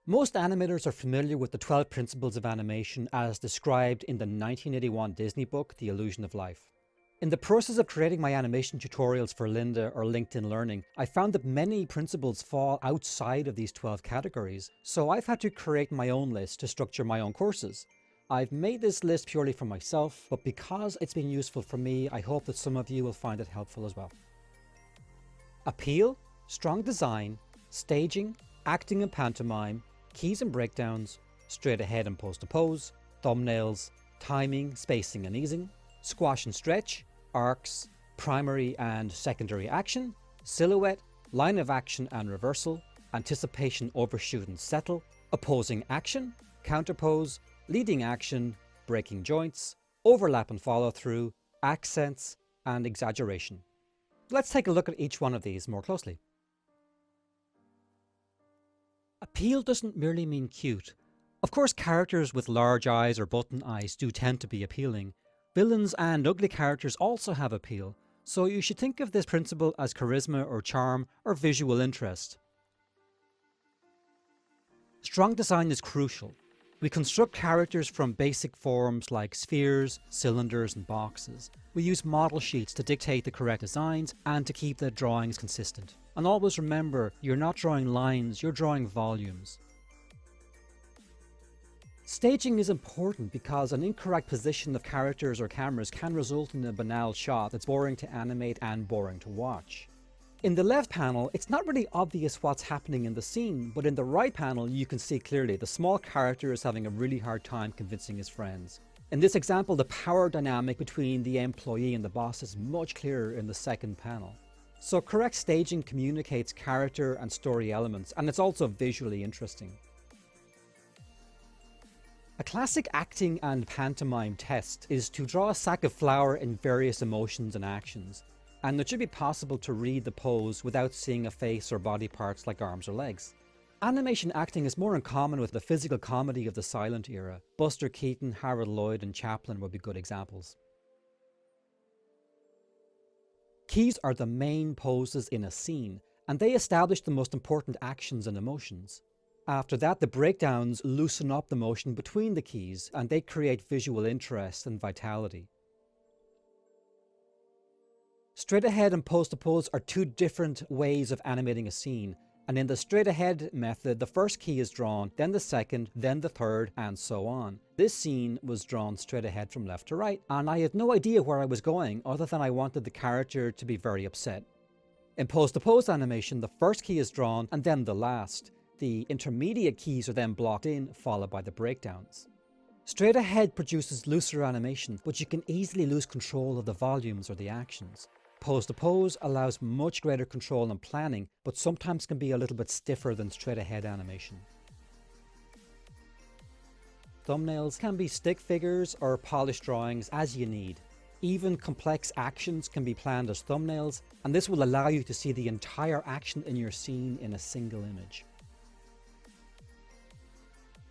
Most animators are familiar with the 12 principles of animation as described in the 1981 Disney book, The Illusion of Life. In the process of creating my animation tutorials for Lynda or LinkedIn Learning, I found that many principles fall outside of these 12 categories, so I've had to create my own list to structure my own courses. I've made this list purely for myself, but because it's been useful for me, I hope that some of you will find it helpful as well. Appeal, strong design, staging, acting and pantomime, keys and breakdowns, straight ahead and pose to pose, thumbnails, timing, spacing and easing, squash and stretch, arcs, primary and secondary action, silhouette, line of action and reversal, anticipation, overshoot and settle, opposing action, counterpose, leading action, breaking joints, overlap and follow through, accents and exaggeration. Let's take a look at each one of these more closely. Appeal doesn't merely mean cute. Of course, characters with large eyes or button eyes do tend to be appealing. Villains and ugly characters also have appeal, so you should think of this principle as charisma or charm or visual interest. Strong design is crucial. We construct characters from basic forms like spheres, cylinders and boxes. We use model sheets to dictate the correct designs and to keep the drawings consistent. And always remember, you're not drawing lines, you're drawing volumes. Staging is important because an incorrect position of characters or cameras can result in a banal shot that's boring to animate and boring to watch. In the left panel, it's not really obvious what's happening in the scene, but in the right panel you can see clearly the small character is having a really hard time convincing his friends. In this example, the power dynamic between the employee and the boss is much clearer in the second panel. So correct staging communicates character and story elements, and it's also visually interesting. A classic acting and pantomime test is to draw a sack of flour in various emotions and actions, and it should be possible to read the pose without seeing a face or body parts like arms or legs. Animation acting is more in common with the physical comedy of the silent era. Buster Keaton, Harold Lloyd and Chaplin would be good examples. Keys are the main poses in a scene, and they establish the most important actions and emotions. After that, the breakdowns loosen up the motion between the keys, and they create visual interest and vitality. Straight ahead and pose to pose are two different ways of animating a scene, and in the straight ahead method, the first key is drawn, then the second, then the third, and so on. This scene was drawn straight ahead from left to right, and I had no idea where I was going other than I wanted the character to be very upset. In pose to pose animation, the first key is drawn and then the last. The intermediate keys are then blocked in, followed by the breakdowns. Straight ahead produces looser animation, but you can easily lose control of the volumes or the actions. Pose to pose allows much greater control and planning, but sometimes can be a little bit stiffer than straight ahead animation. Thumbnails can be stick figures or polished drawings as you need. Even complex actions can be planned as thumbnails, and this will allow you to see the entire action in your scene in a single image.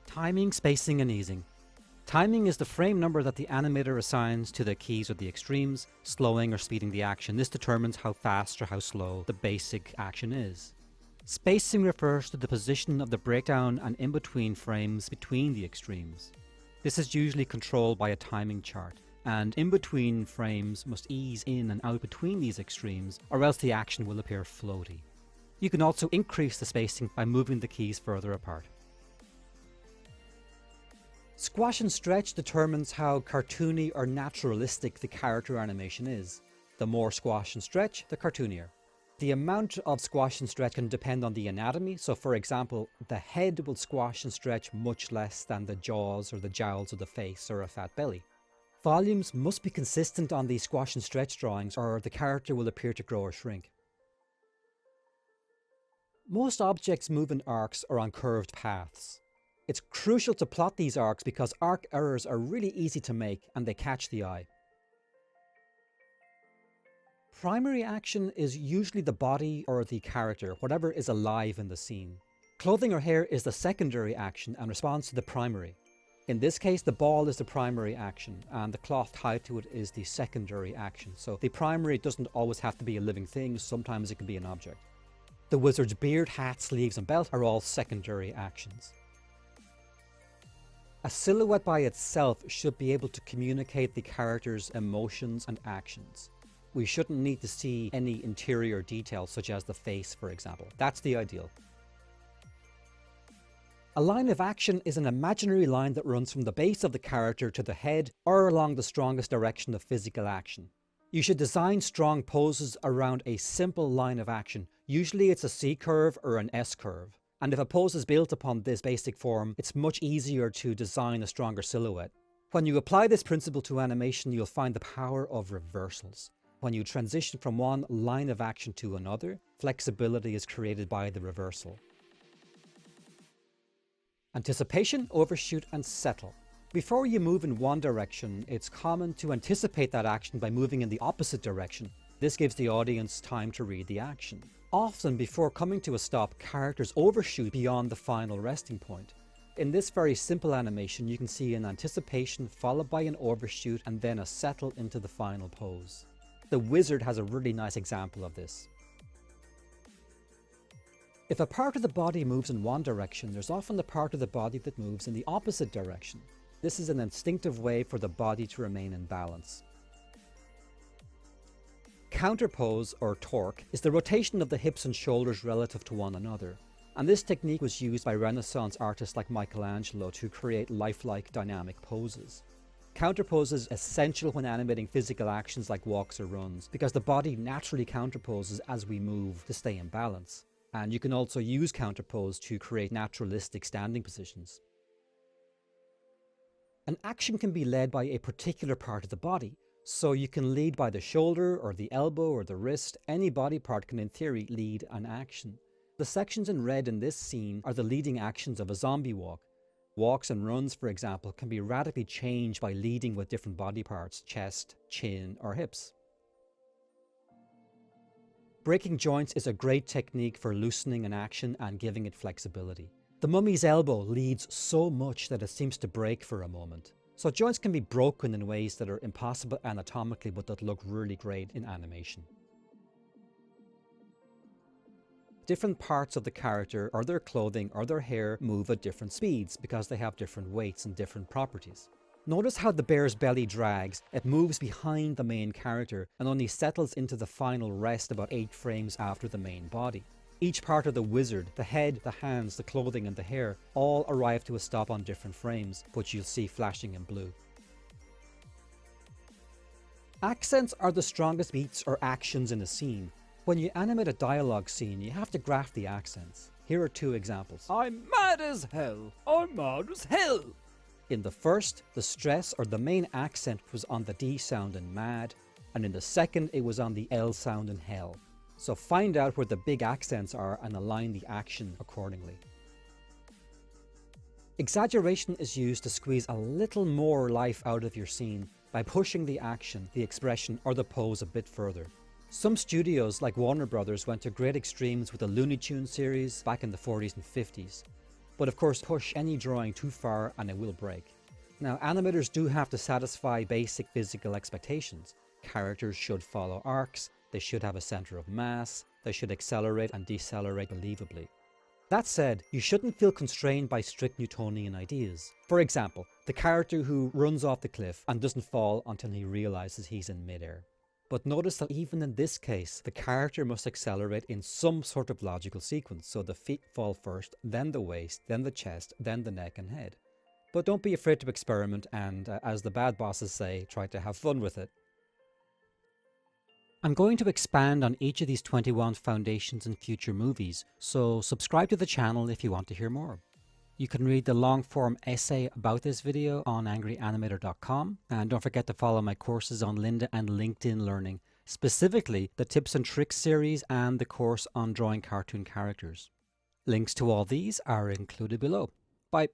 Timing, spacing and easing. Timing is the frame number that the animator assigns to the keys or the extremes, slowing or speeding the action. This determines how fast or how slow the basic action is. Spacing refers to the position of the breakdown and in-between frames between the extremes. This is usually controlled by a timing chart, and in-between frames must ease in and out between these extremes, or else the action will appear floaty. You can also increase the spacing by moving the keys further apart. Squash and stretch determines how cartoony or naturalistic the character animation is. The more squash and stretch, the cartoonier. The amount of squash and stretch can depend on the anatomy, so for example, the head will squash and stretch much less than the jaws or the jowls of the face or a fat belly. Volumes must be consistent on these squash and stretch drawings or the character will appear to grow or shrink. Most objects move in arcs or on curved paths. It's crucial to plot these arcs because arc errors are really easy to make and they catch the eye. Primary action is usually the body or the character, whatever is alive in the scene. Clothing or hair is the secondary action and responds to the primary. In this case, the ball is the primary action and the cloth tied to it is the secondary action. So the primary doesn't always have to be a living thing, sometimes it can be an object. The wizard's beard, hat, sleeves and belt are all secondary actions. A silhouette by itself should be able to communicate the character's emotions and actions. We shouldn't need to see any interior details such as the face, for example. That's the ideal. A line of action is an imaginary line that runs from the base of the character to the head or along the strongest direction of physical action. You should design strong poses around a simple line of action. Usually it's a C curve or an S curve. And if a pose is built upon this basic form, it's much easier to design a stronger silhouette. When you apply this principle to animation, you'll find the power of reversals. When you transition from one line of action to another, flexibility is created by the reversal. Anticipation, overshoot, and settle. Before you move in one direction, it's common to anticipate that action by moving in the opposite direction. This gives the audience time to read the action. Often, before coming to a stop, characters overshoot beyond the final resting point. In this very simple animation, you can see an anticipation followed by an overshoot and then a settle into the final pose. The wizard has a really nice example of this. If a part of the body moves in one direction, there's often the part of the body that moves in the opposite direction. This is an instinctive way for the body to remain in balance. Counterpose, or torque, is the rotation of the hips and shoulders relative to one another. And this technique was used by Renaissance artists like Michelangelo to create lifelike dynamic poses. Counterpose is essential when animating physical actions like walks or runs, because the body naturally counterposes as we move to stay in balance. And you can also use counterpose to create naturalistic standing positions. An action can be led by a particular part of the body. So you can lead by the shoulder or the elbow or the wrist. Any body part can in theory lead an action. The sections in red in this scene are the leading actions of a zombie walk. Walks and runs, for example, can be radically changed by leading with different body parts, chest, chin, or hips. Breaking joints is a great technique for loosening an action and giving it flexibility. The mummy's elbow leads so much that it seems to break for a moment. So joints can be broken in ways that are impossible anatomically but that look really great in animation. Different parts of the character or their clothing or their hair move at different speeds because they have different weights and different properties. Notice how the bear's belly drags. It moves behind the main character and only settles into the final rest about 8 frames after the main body. Each part of the wizard, the head, the hands, the clothing and the hair, all arrive to a stop on different frames, which you'll see flashing in blue. Accents are the strongest beats or actions in a scene. When you animate a dialogue scene, you have to graph the accents. Here are 2 examples. I'm mad as hell. I'm mad as hell. In the first, the stress or the main accent was on the D sound in mad, and in the second it was on the L sound in hell. So find out where the big accents are and align the action accordingly. Exaggeration is used to squeeze a little more life out of your scene by pushing the action, the expression, or the pose a bit further. Some studios like Warner Brothers went to great extremes with the Looney Tunes series back in the 40s and 50s. But of course, push any drawing too far and it will break. Now, animators do have to satisfy basic physical expectations. Characters should follow arcs, they should have a center of mass, they should accelerate and decelerate believably. That said, you shouldn't feel constrained by strict Newtonian ideas. For example, the character who runs off the cliff and doesn't fall until he realizes he's in midair. But notice that even in this case, the character must accelerate in some sort of logical sequence. So the feet fall first, then the waist, then the chest, then the neck and head. But don't be afraid to experiment and, as the bad bosses say, try to have fun with it. I'm going to expand on each of these 21 foundations in future movies, so subscribe to the channel if you want to hear more. You can read the long-form essay about this video on angryanimator.com, and don't forget to follow my courses on Lynda and LinkedIn Learning, specifically the Tips and Tricks series and the course on drawing cartoon characters. Links to all these are included below. Bye.